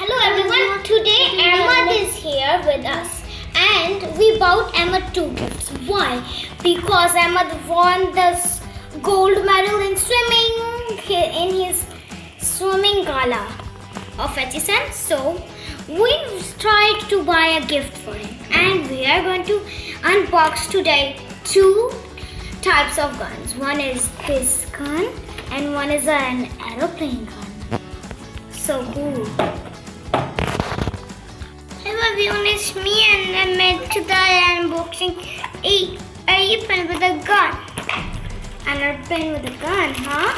Hello everyone, today Emma is here with us and we bought Emma 2 gifts. Why? Because Emma won this gold medal in swimming in his swimming gala of HSN. So we tried to buy a gift for him and we are going to unbox today 2 types of guns. One is this gun and one is an aeroplane gun. So cool. Hello everyone, it's me and I made today unboxing a airplane with a gun. An airplane with a gun, huh?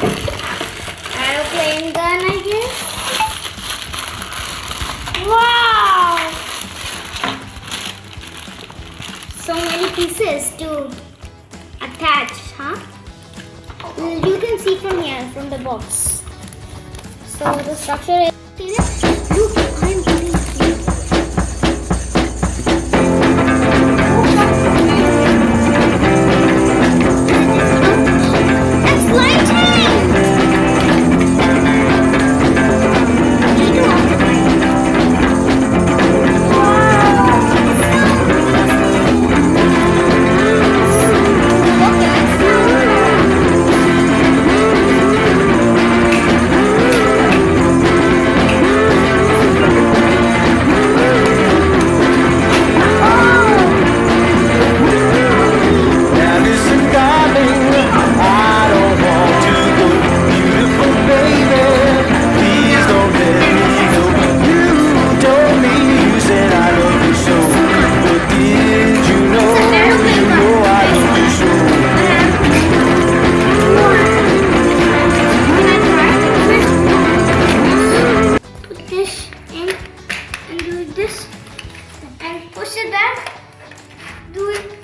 Aeroplane gun, I guess. Wow! So many pieces to attach, huh? You can see from here, from the box. So the structure is, look, I'm getting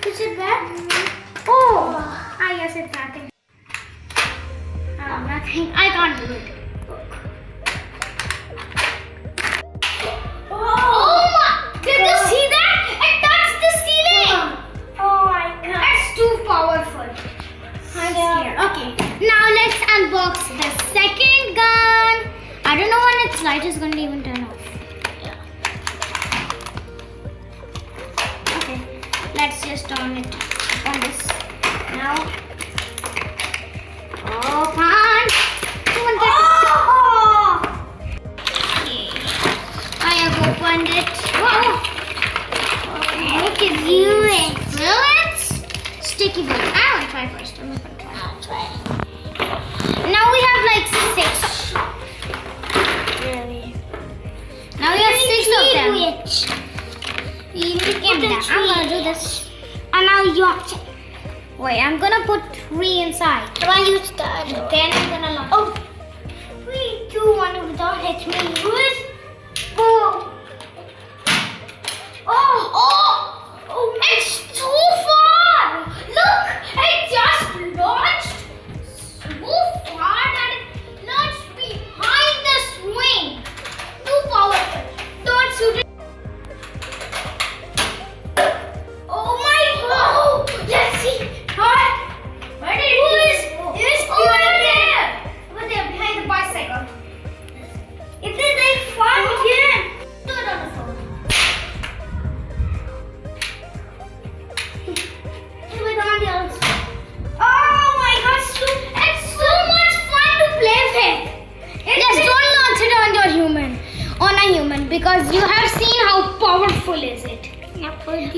push it back. Oh, I guess it's nothing. Nothing. I can't do it. Oh my! Did you see that? It touched the ceiling. Oh my God! That's too powerful. I'm scared. Okay, now let's unbox the second gun. I don't know when its light is going to even turn off. Let's just on it on this now. Open. Oh! Okay. I have opened it. Whoa! Okay. Look at you. Bullets. Sticky bullets. I want to try first. I'm gonna try. I'll try. Now we have like 6. Really? Now we have 6 of them. I'm gonna do this. And now you have to. Wait, I'm gonna put 3 inside. Can I use that? Then I'm gonna lock. Oh! 3, 2, 1, don't hit me. Good. Oh! Oh! Oh! Oh! It's too far! Look! It just launched so far that it launched behind the swing. Too powerful. Don't shoot it. Because you have seen how powerful is it. Okay,